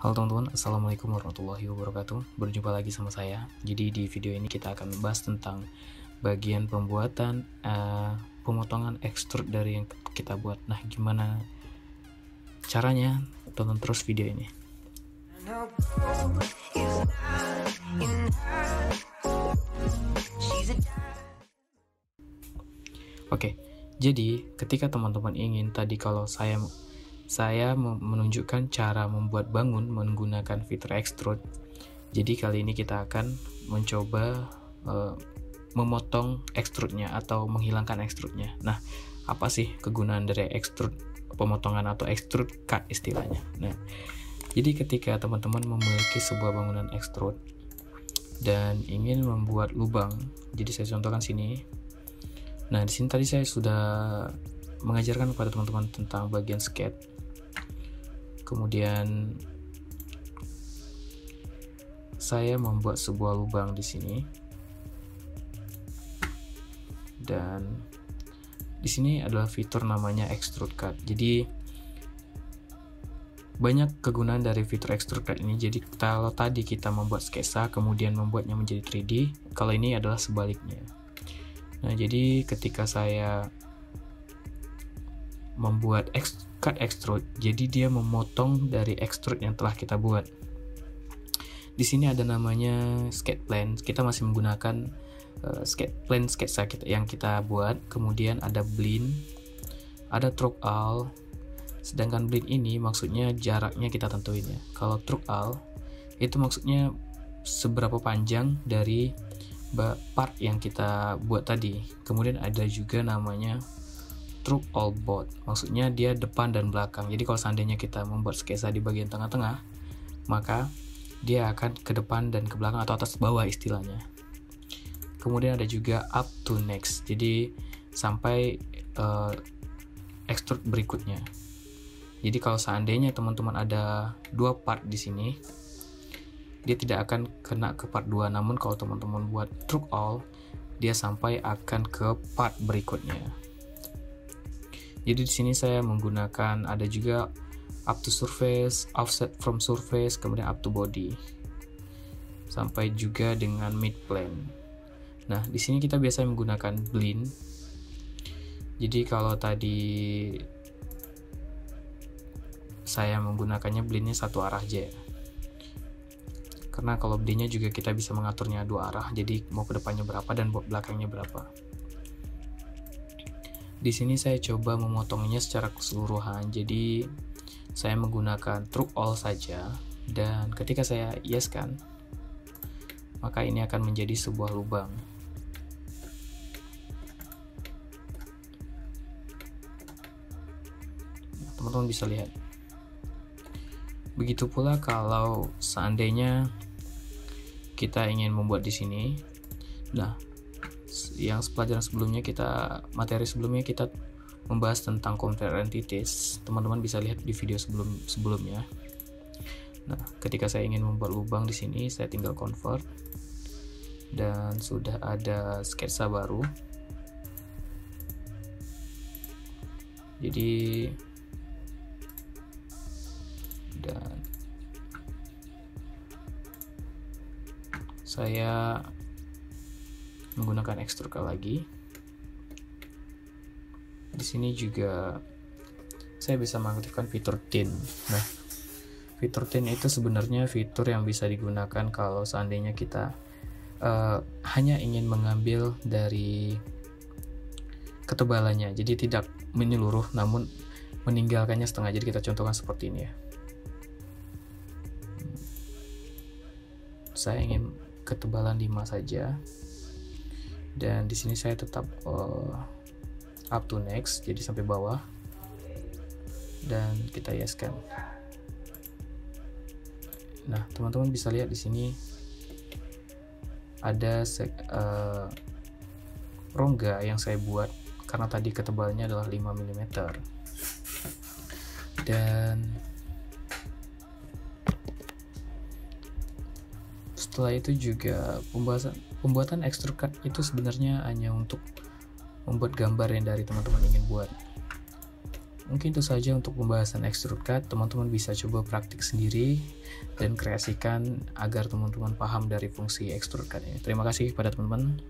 Halo teman-teman, Assalamualaikum warahmatullahi wabarakatuh. Berjumpa lagi sama saya. Jadi di video ini kita akan membahas tentang bagian pembuatan pemotongan ekstrud dari yang kita buat. Nah, gimana caranya? Tonton terus video ini. Oke, jadi ketika teman-teman ingin tadi, kalau saya menunjukkan cara membuat bangun menggunakan fitur extrude. Jadi kali ini kita akan mencoba memotong extrude-nya atau menghilangkan extrude-nya. Nah, apa sih kegunaan dari extrude pemotongan atau extrude cut istilahnya? Nah, jadi ketika teman-teman memiliki sebuah bangunan extrude dan ingin membuat lubang, jadi saya contohkan sini. Nah, di sini tadi saya sudah mengajarkan kepada teman-teman tentang bagian sketch. Kemudian saya membuat sebuah lubang di sini. Dan di sini adalah fitur namanya extrude cut. Jadi banyak kegunaan dari fitur extrude cut ini. Jadi kalau tadi kita membuat sketsa kemudian membuatnya menjadi 3D, kalau ini adalah sebaliknya. Nah, jadi ketika saya membuat cut extrude, jadi dia memotong dari extrude yang telah kita buat. Di sini ada namanya sketch plan. Kita masih menggunakan sketch plan sketsa yang kita buat. Kemudian ada blend, ada stroke all. Sedangkan blend ini maksudnya jaraknya kita tentuin ya. Kalau stroke all itu maksudnya seberapa panjang dari part yang kita buat tadi. Kemudian ada juga namanya stroke all both, maksudnya dia depan dan belakang. Jadi kalau seandainya kita membuat sketsa di bagian tengah-tengah, maka dia akan ke depan dan ke belakang atau atas bawah istilahnya. Kemudian ada juga up to next, jadi sampai extrude berikutnya. Jadi kalau seandainya teman-teman ada dua part di sini, dia tidak akan kena ke part 2, namun kalau teman-teman buat stroke all, dia sampai akan ke part berikutnya. Jadi di sini saya menggunakan ada juga up to surface, offset from surface, kemudian up to body, sampai juga dengan mid plane. Nah, di sini kita biasa menggunakan blend. Jadi kalau tadi saya menggunakannya blendnya satu arah aja ya. Karena kalau blendnya juga kita bisa mengaturnya dua arah, jadi mau ke depannya berapa dan belakangnya berapa. Di sini saya coba memotongnya secara keseluruhan, jadi saya menggunakan stroke all saja, dan ketika saya hiaskan, maka ini akan menjadi sebuah lubang. Teman-teman bisa lihat. Begitu pula kalau seandainya kita ingin membuat di sini. Nah, yang pelajaran sebelumnya materi sebelumnya kita membahas tentang convert entities. Teman-teman bisa lihat di video sebelumnya. Nah, ketika saya ingin membuat lubang di sini, saya tinggal convert dan sudah ada sketsa baru. Jadi dan saya menggunakan extrude lagi. Di sini juga saya bisa mengaktifkan fitur thin. Nah, fitur thin itu sebenarnya fitur yang bisa digunakan kalau seandainya kita hanya ingin mengambil dari ketebalannya. Jadi tidak menyeluruh, namun meninggalkannya setengah. Jadi kita contohkan seperti ini ya. Saya ingin ketebalan 5 saja. Dan di sini saya tetap up to next, jadi sampai bawah, dan kita hiaskan. Nah, teman-teman bisa lihat di sini ada rongga yang saya buat karena tadi ketebalannya adalah 5 mm. Dan setelah itu juga pembuatan extrude cut itu sebenarnya hanya untuk membuat gambar yang dari teman-teman ingin buat. Mungkin itu saja untuk pembahasan extrude cut. Teman-teman bisa coba praktik sendiri dan kreasikan agar teman-teman paham dari fungsi extrude cut ini. Terima kasih kepada teman-teman.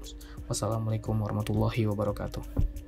Wassalamualaikum warahmatullahi wabarakatuh.